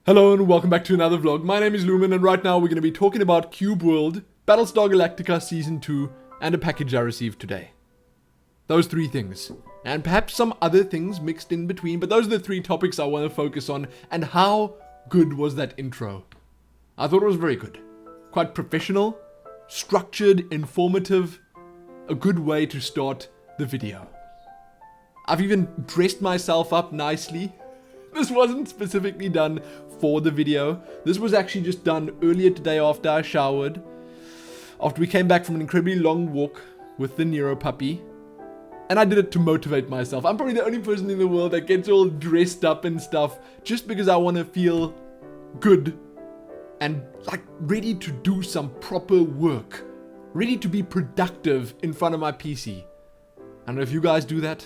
Hello and welcome back to another vlog. My name is Lumin and right now we're going to be talking about Cube World, Battlestar Galactica Season 2 and a package I received today. Those three things. And perhaps some other things mixed in between, but those are the three topics I want to focus on. And how good was that intro? I thought it was very good. Quite professional, structured, informative, a good way to start the video. I've even dressed myself up nicely. This wasn't specifically done for the video. This was actually just done earlier today after I showered. After we came back from an incredibly long walk with the Nero puppy. And I did it to motivate myself. I'm probably the only person in the world that gets all dressed up and stuff just because I want to feel good and like ready to do some proper work. Ready to be productive in front of my PC. I don't know if you guys do that,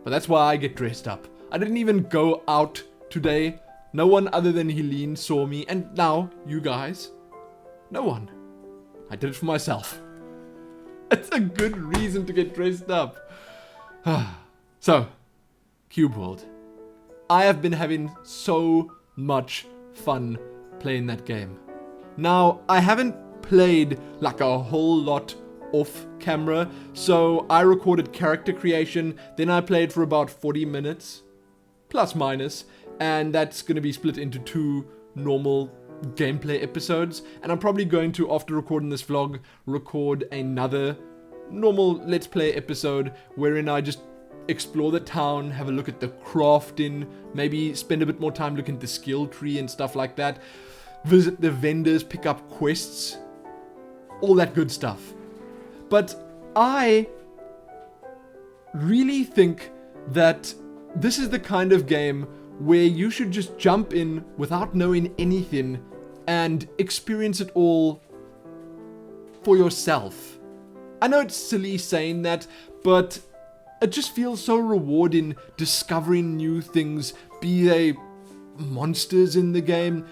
but that's why I get dressed up. I didn't even go out today. No one other than Helene saw me. And now, you guys. No one. I did it for myself. It's a good reason to get dressed up. So, Cube World. I have been having so much fun playing that game. Now, I haven't played like a whole lot off camera. So, I recorded character creation. Then I played for about 40 minutes. Plus minus, and that's going to be split into two normal gameplay episodes, and I'm probably going to, after recording this vlog, record another normal Let's Play episode wherein I just explore the town, have a look at the crafting, maybe spend a bit more time looking at the skill tree and stuff like that, visit the vendors, pick up quests, all that good stuff. But I really think that this is the kind of game where you should just jump in without knowing anything and experience it all for yourself. I know it's silly saying that, but it just feels so rewarding discovering new things, be they monsters in the game,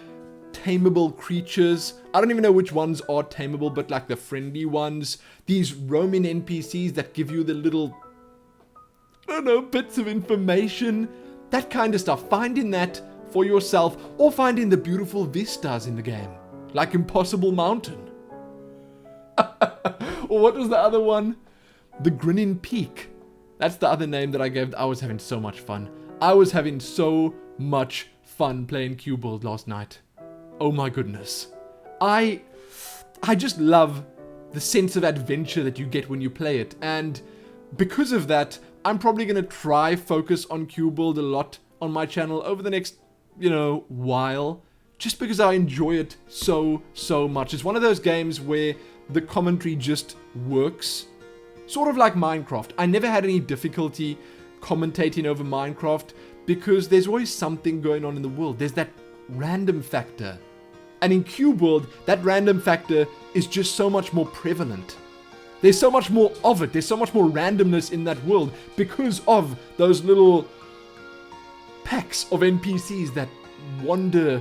tameable creatures. I don't even know which ones are tameable, but like the friendly ones, these roaming NPCs that give you the little, I don't know, bits of information, that kind of stuff. Finding that for yourself, or finding the beautiful vistas in the game, like Impossible Mountain. Or what was the other one? The Grinning Peak. That's the other name that I gave. I was having so much fun. I was having so much fun playing Cube World last night. Oh my goodness. I just love the sense of adventure that you get when you play it, and because of that, I'm probably going to try focus on Cube World a lot on my channel over the next, while. Just because I enjoy it so much. It's one of those games where the commentary just works. Sort of like Minecraft. I never had any difficulty commentating over Minecraft because there's always something going on in the world. There's that random factor. And in Cube World, that random factor is just so much more prevalent. There's so much more of it. There's so much more randomness in that world because of those little packs of NPCs that wander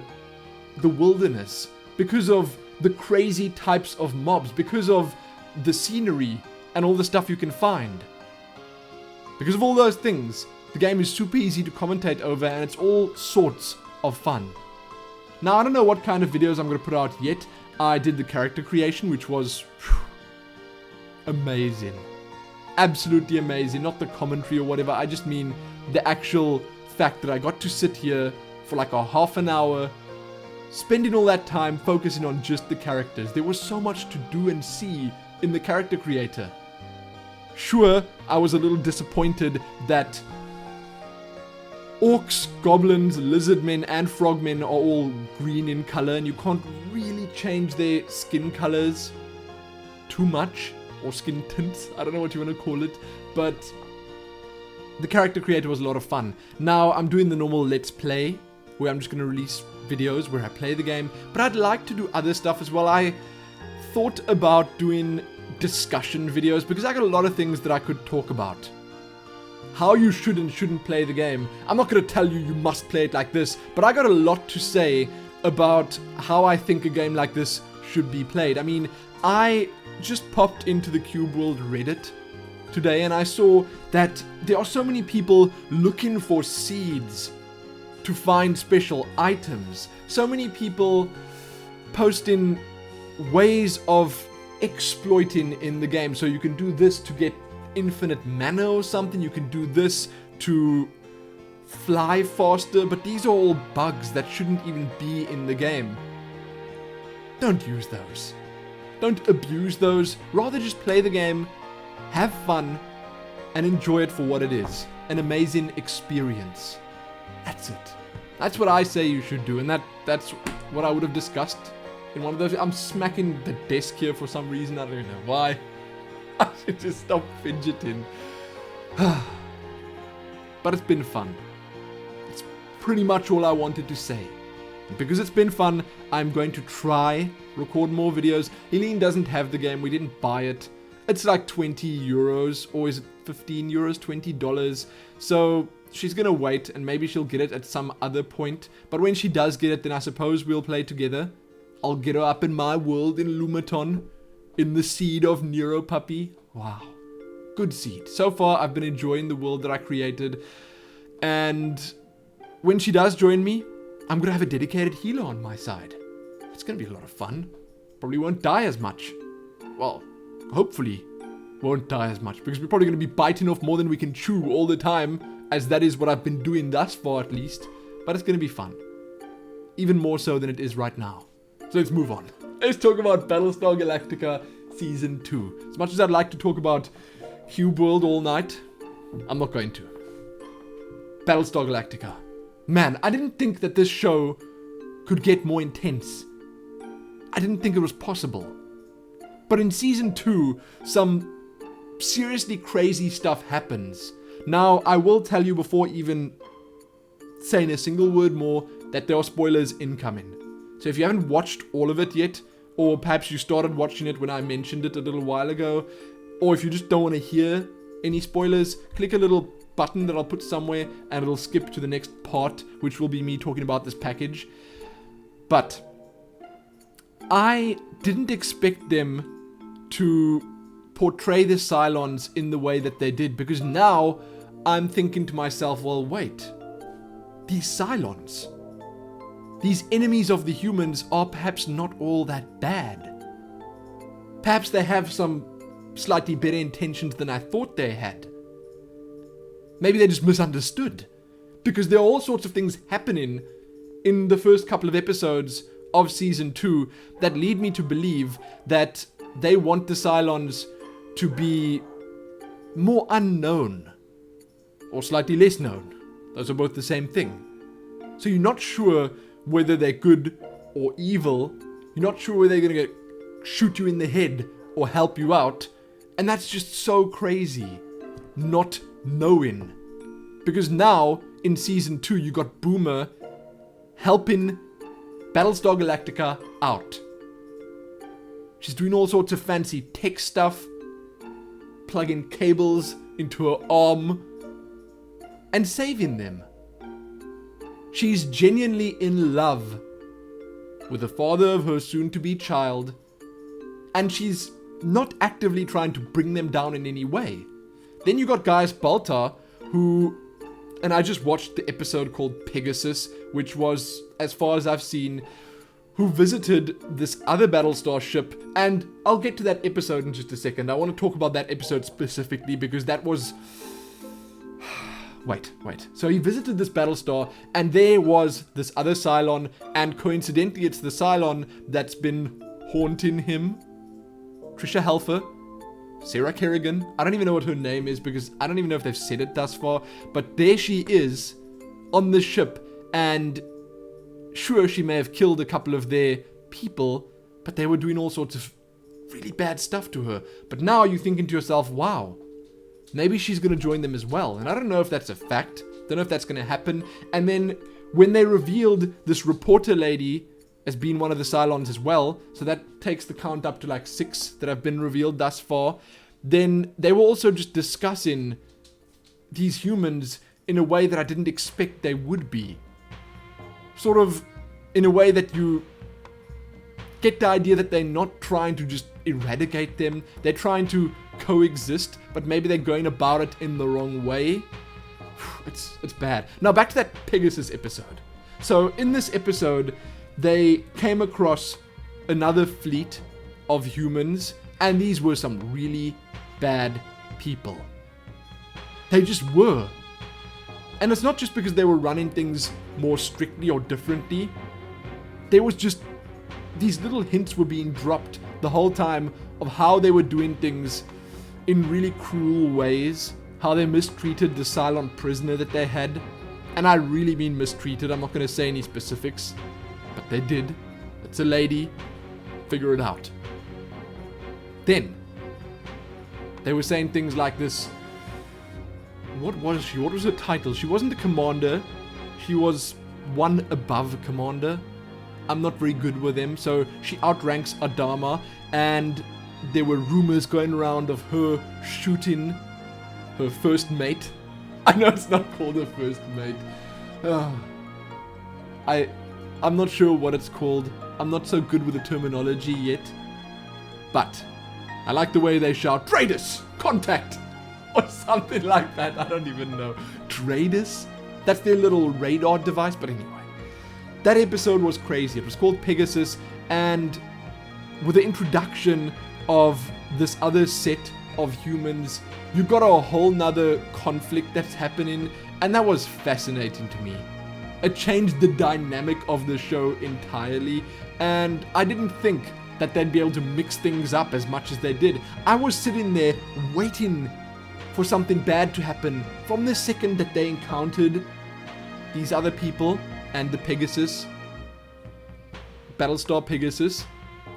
the wilderness. Because of the crazy types of mobs. Because of the scenery and all the stuff you can find. Because of all those things, the game is super easy to commentate over and it's all sorts of fun. Now, I don't know what kind of videos I'm going to put out yet. I did the character creation, which was amazing. Absolutely amazing. Not the commentary or whatever. I just mean the actual fact that I got to sit here for like a half an hour, spending all that time focusing on just the characters. There was so much to do and see in the character creator. Sure, I was a little disappointed that orcs, goblins, lizardmen, and frogmen are all green in color, and you can't really change their skin colors too much. Or skin tints, I don't know what you want to call it, but the character creator was a lot of fun. Now I'm doing the normal Let's Play, where I'm just going to release videos where I play the game, but I'd like to do other stuff as well. I thought about doing discussion videos, because I got a lot of things that I could talk about. How you should and shouldn't play the game. I'm not going to tell you you must play it like this, but I got a lot to say about how I think a game like this should be played. I mean, I just popped into the Cube World Reddit today and I saw that there are so many people looking for seeds to find special items. So many people post in ways of exploiting in the game. So you can do this to get infinite mana or something. You can do this to fly faster. But these are all bugs that shouldn't even be in the game. Don't use those. Don't abuse those. Rather just play the game, have fun, and enjoy it for what it is. An amazing experience. That's it. That's what I say you should do, and that's what I would have discussed in one of those. I'm smacking the desk here for some reason. I don't even know why. I should just stop fidgeting. But it's been fun. It's pretty much all I wanted to say. And because it's been fun, I'm going to try record more videos. Helene doesn't have the game. We didn't buy it. It's like 20 euros, or is it 15 euros, $20. So she's gonna wait, and maybe she'll get it at some other point. But when she does get it, then I suppose we'll play together. I'll get her up in my world in Lumaton, in the seed of Nero Puppy. Wow, good seed. So far, I've been enjoying the world that I created. And when she does join me, I'm gonna have a dedicated healer on my side. It's gonna be a lot of fun. Probably won't die as much. Well, hopefully won't die as much, because we're probably going to be biting off more than we can chew all the time, as that is what I've been doing thus far at least. But it's going to be fun, even more so than it is right now. So let's move on. Let's talk about Battlestar Galactica Season 2. As much as I'd like to talk about Cube World all night, I'm not going to. Battlestar Galactica. Man, I didn't think that this show could get more intense. I didn't think it was possible. But in Season 2, some seriously crazy stuff happens. Now, I will tell you before even saying a single word more that there are spoilers incoming. So if you haven't watched all of it yet, or perhaps you started watching it when I mentioned it a little while ago, or if you just don't want to hear any spoilers, click a little button that I'll put somewhere and it'll skip to the next part, which will be me talking about this package. But I didn't expect them to portray the Cylons in the way that they did, because now I'm thinking to myself, well, wait, these Cylons, these enemies of the humans, are perhaps not all that bad. Perhaps they have some slightly better intentions than I thought they had. Maybe they just misunderstood, because there are all sorts of things happening in the first couple of episodes of Season 2 that lead me to believe that they want the Cylons to be more unknown, or slightly less known. Those are both the same thing. So you're not sure whether they're good or evil. You're not sure whether they're going to shoot you in the head or help you out. And that's just so crazy, not knowing. Because now, in Season 2, you got Boomer helping Battlestar Galactica out. She's doing all sorts of fancy tech stuff, plugging cables into her arm, and saving them. She's genuinely in love with the father of her soon-to-be child, and she's not actively trying to bring them down in any way. Then you got Gaius Baltar, who, and I just watched the episode called Pegasus, which was, as far as I've seen, who visited this other Battlestar ship, and I'll get to that episode in just a second. I want to talk about that episode specifically, because that was... Wait. So he visited this Battlestar, and there was this other Cylon, and coincidentally it's the Cylon that's been haunting him. Trisha Helfer, Sarah Kerrigan, I don't even know what her name is, because I don't even know if they've said it thus far, but there she is on the ship, and sure, she may have killed a couple of their people, but they were doing all sorts of really bad stuff to her. But now you're thinking to yourself, wow, maybe she's going to join them as well. And I don't know if that's a fact. Don't know if that's going to happen. And then when they revealed this reporter lady as being one of the Cylons as well, so that takes the count up to like 6 that have been revealed thus far, then they were also just discussing these humans in a way that I didn't expect they would be. Sort of in a way that you get the idea that they're not trying to just eradicate them. They're trying to coexist, but maybe they're going about it in the wrong way. it's bad. Now back to that Pegasus episode. So in this episode, they came across another fleet of humans, and these were some really bad people. They just were. And it's not just because they were running things more strictly or differently. There was just, these little hints were being dropped the whole time of how they were doing things in really cruel ways. How they mistreated the Cylon prisoner that they had. And I really mean mistreated. I'm not going to say any specifics. But they did. It's a lady. Figure it out. Then, they were saying things like this. What was she? What was her title? She wasn't the commander. She was one above commander. I'm not very good with them. So she outranks Adama. And there were rumors going around of her shooting her first mate. I know it's not called her first mate. I'm not sure what it's called. I'm not so good with the terminology yet. But I like the way they shout, "Traidus! Contact!" Or something like that. I don't even know. Traidus? That's their little radar device. But anyway. That episode was crazy. It was called Pegasus. And with the introduction of this other set of humans, you got a whole nother conflict that's happening, and that was fascinating to me. It changed the dynamic of the show entirely, and I didn't think that they'd be able to mix things up as much as they did. I was sitting there waiting for something bad to happen from the second that they encountered these other people and the Pegasus, Battlestar Pegasus.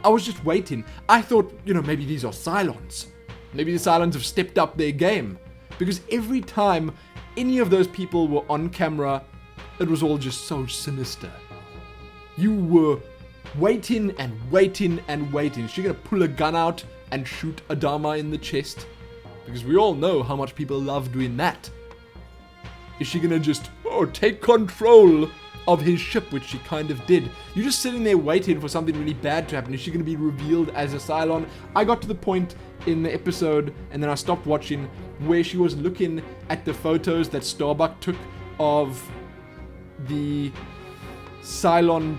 I was just waiting. I thought, maybe these are Cylons. Maybe the Cylons have stepped up their game. Because every time any of those people were on camera, it was all just so sinister. You were waiting and waiting and waiting. Is she going to pull a gun out and shoot Adama in the chest? Because we all know how much people love doing that. Is she going to just take control of his ship, which she kind of did? You're just sitting there waiting for something really bad to happen. Is she going to be revealed as a Cylon? I got to the point in the episode, and then I stopped watching, where she was looking at the photos that Starbuck took of the Cylon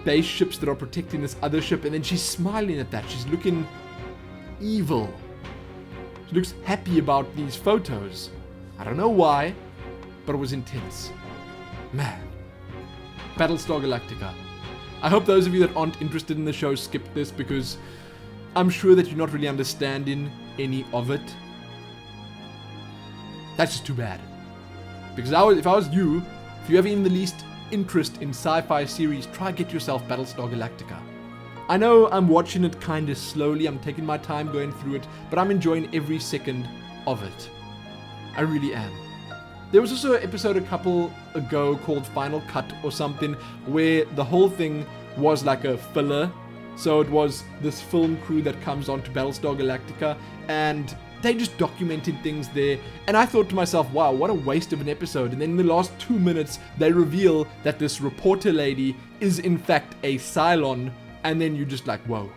base ships that are protecting this other ship, and then she's smiling at that. She's looking evil. She looks happy about these photos. I don't know why, but it was intense. Man. Battlestar Galactica. I hope those of you that aren't interested in the show skip this, because I'm sure that you're not really understanding any of it. That's just too bad. Because if I was you, if you have even the least interest in sci-fi series, try get yourself Battlestar Galactica. I know I'm watching it kind of slowly, I'm taking my time going through it, but I'm enjoying every second of it. I really am. There was also an episode a couple ago called Final Cut or something, where the whole thing was like a filler. So it was this film crew that comes on to Battlestar Galactica, and they just documented things there. And I thought to myself, wow, what a waste of an episode. And then in the last 2 minutes, they reveal that this reporter lady is in fact a Cylon. And then you're just like, whoa.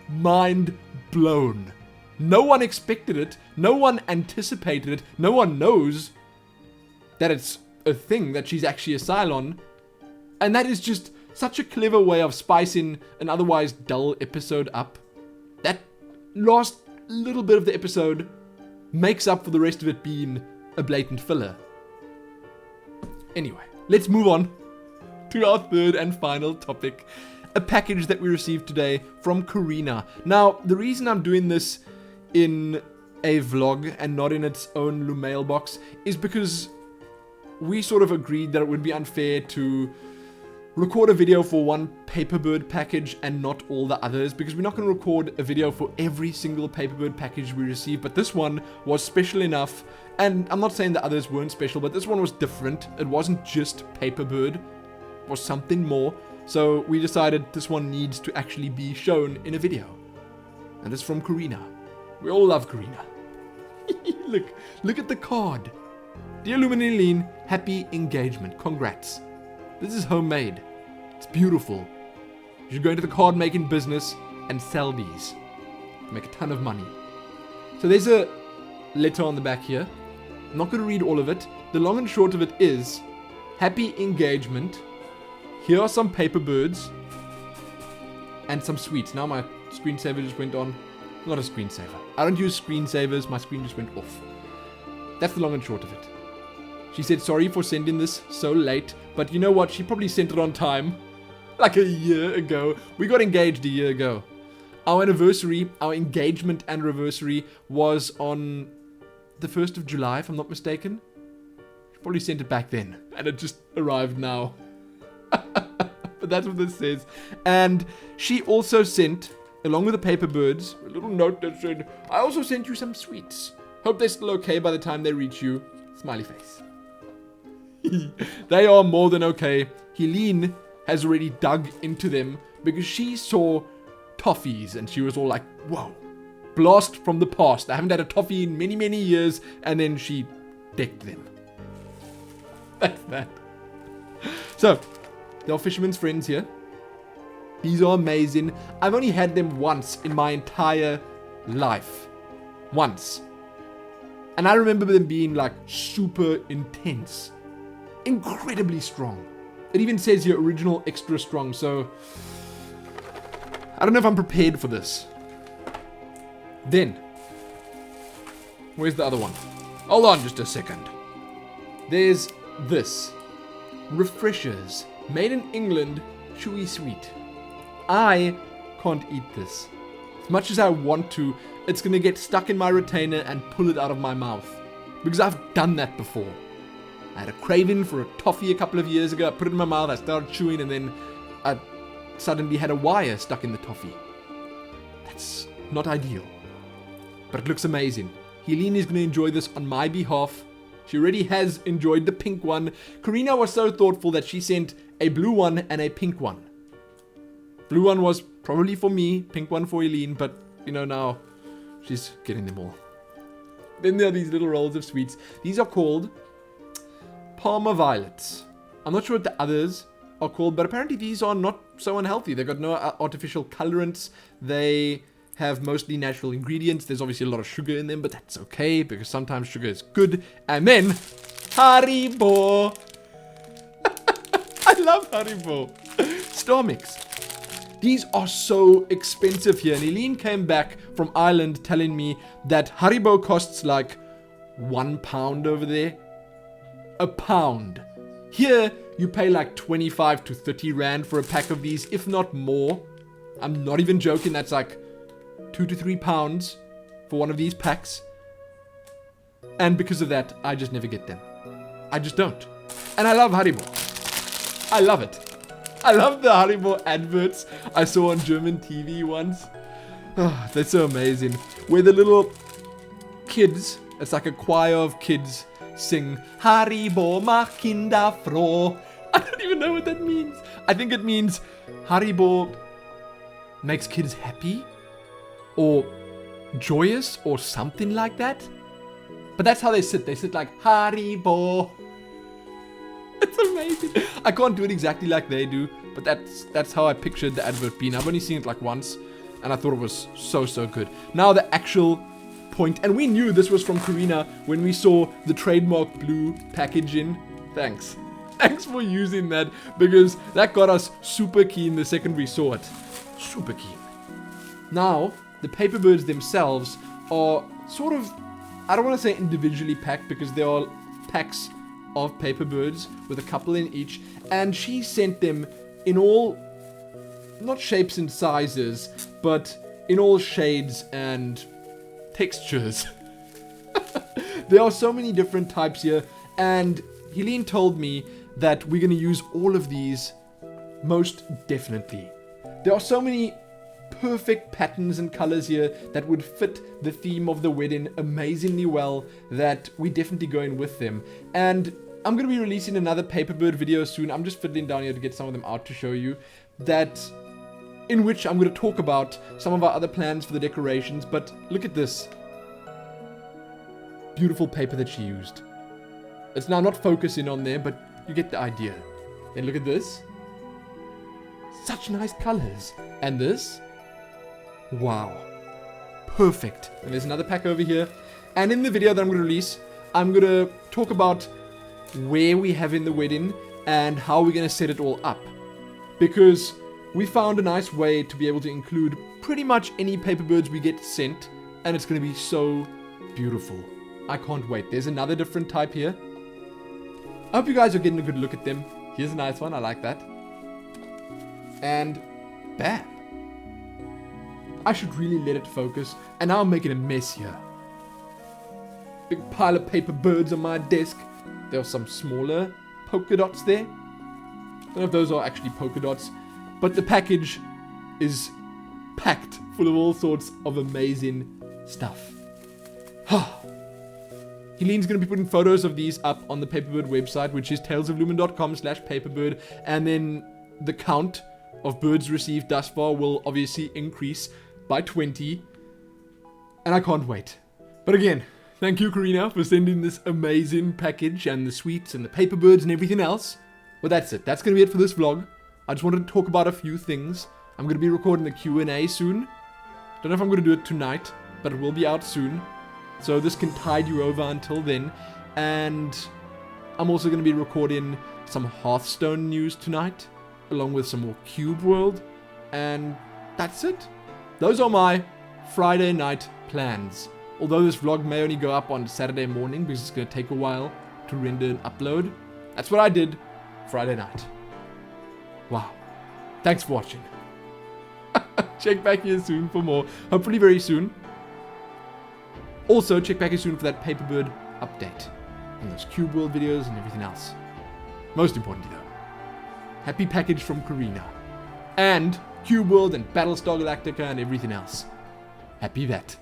Mind blown. No one expected it. No one anticipated it. No one knows that it's a thing, that she's actually a Cylon. And that is just such a clever way of spicing an otherwise dull episode up. That last little bit of the episode makes up for the rest of it being a blatant filler. Anyway, let's move on to our third and final topic. A package that we received today from Karina. Now, the reason I'm doing this in a vlog and not in its own mailbox is because we sort of agreed that it would be unfair to record a video for one PaperBird package and not all the others, because we're not going to record a video for every single PaperBird package we receive, but this one was special enough, and I'm not saying the others weren't special, but this one was different. It wasn't just PaperBird, it was something more, so we decided this one needs to actually be shown in a video, and it's from Karina. We all love Karina. Look at the card. Dear Lumin Links, happy engagement, congrats. This is homemade. It's beautiful. You should go into the card making business and sell these. Make a ton of money. So there's a letter on the back here. I'm not going to read all of it. The long and short of it is, happy engagement. Here are some paper birds. And some sweets. Now my screensaver just went on. Not a screensaver. I don't use screensavers. My screen just went off. That's the long and short of it. She said sorry for sending this so late. But you know what? She probably sent it on time. Like a year ago. We got engaged a year ago. Our anniversary, our engagement anniversary was on the 1st of July, if I'm not mistaken. She probably sent it back then. And it just arrived now. But that's what this says. And she also sent, along with the paper birds, a little note that said, I also sent you some sweets. Hope they're still okay by the time they reach you. Smiley face. They are more than okay. Helene has already dug into them because she saw toffees and she was all like, whoa, blast from the past. I haven't had a toffee in many, many years. And then she decked them. That's that. So, there are fisherman's friends here. These are amazing. I've only had them once in my entire life. Once. And I remember them being like super intense. Incredibly strong. It even says here original extra strong. So I don't know if I'm prepared for this. Then. Where's the other one? Hold on just a second. There's this. Refreshers. Made in England, chewy sweet. I can't eat this. As much as I want to, it's going to get stuck in my retainer and pull it out of my mouth. Because I've done that before. I had a craving for a toffee a couple of years ago. I put it in my mouth, I started chewing, and then I suddenly had a wire stuck in the toffee. That's not ideal. But it looks amazing. Helene is going to enjoy this on my behalf. She already has enjoyed the pink one. Karina was so thoughtful that she sent a blue one and a pink one. Blue one was probably for me, pink one for Helene, but, you know, now she's getting them all. Then there are these little rolls of sweets. These are called Parma Violets. I'm not sure what the others are called, but apparently these are not so unhealthy. They've got no artificial colorants. They have mostly natural ingredients. There's obviously a lot of sugar in them, but that's okay, because sometimes sugar is good. And then, Haribo. I love Haribo. Star Mix. These are so expensive here. And Helene came back from Ireland telling me that Haribo costs like £1 over there. A pound. Here, you pay like 25 to 30 rand for a pack of these, if not more. I'm not even joking. That's like £2 to £3 for one of these packs. And because of that, I just never get them. I just don't. And I love Haribo. I love it. I love the Haribo adverts I saw on German TV once. Oh, that's so amazing. Where the little kids, it's like a choir of kids, sing Haribo macht Kinder froh. I don't even know what that means. I think it means Haribo makes kids happy or joyous or something like that. But that's how they sit. They sit like Haribo. It's amazing. I can't do it exactly like they do, but that's how I pictured the advert being. I've only seen it like once, and I thought it was so good. Now the actual point, and we knew this was from Karina when we saw the trademark blue packaging. Thanks for using that, because that got us super keen the second we saw it. Super keen. Now, the paper birds themselves are sort of, I don't want to say individually packed, because there are packs of paper birds with a couple in each, and she sent them in all, not shapes and sizes, but in all shades and textures. There are so many different types here, and Helene told me that we're going to use all of these most definitely. There are so many perfect patterns and colors here that would fit the theme of the wedding amazingly well that we're definitely going with them. And I'm going to be releasing another PaperBird video soon. I'm just fiddling down here to get some of them out to show you, that in which I'm going to talk about some of our other plans for the decorations. But look at this beautiful paper that she used. It's now not focusing on there, but you get the idea. Then look at this. Such nice colors. And this. Wow. Perfect. And there's another pack over here. And in the video that I'm going to release, I'm gonna talk about where we have in the wedding and how we're gonna set it all up. Because we found a nice way to be able to include pretty much any PaperBirds we get sent, and it's gonna be so beautiful. I can't wait. There's another different type here. I hope you guys are getting a good look at them. Here's a nice one, I like that. And bam. I should really let it focus, and now I'm making a mess here. Big pile of PaperBirds on my desk. There are some smaller polka dots there. Don't know if those are actually polka dots, but the package is packed full of all sorts of amazing stuff. Helene's going to be putting photos of these up on the PaperBird website, which is talesoflumin.com/PaperBird, and then the count of birds received thus far will obviously increase by 20, and I can't wait. But again, thank you, Karina, for sending this amazing package and the sweets and the PaperBirds and everything else. But that's it. That's going to be it for this vlog. I just wanted to talk about a few things. I'm going to be recording a Q&A soon. Don't know if I'm going to do it tonight, but it will be out soon. So this can tide you over until then. And I'm also going to be recording some Hearthstone news tonight, along with some more Cube World. And that's it. Those are my Friday night plans. Although this vlog may only go up on Saturday morning because it's going to take a while to render and upload. That's what I did Friday night. Wow. Thanks for watching. Check back here soon for more. Hopefully very soon. Also, check back here soon for that PaperBird update. And those Cube World videos and everything else. Most importantly though, happy package from Karina. And Cube World and Battlestar Galactica and everything else. Happy that.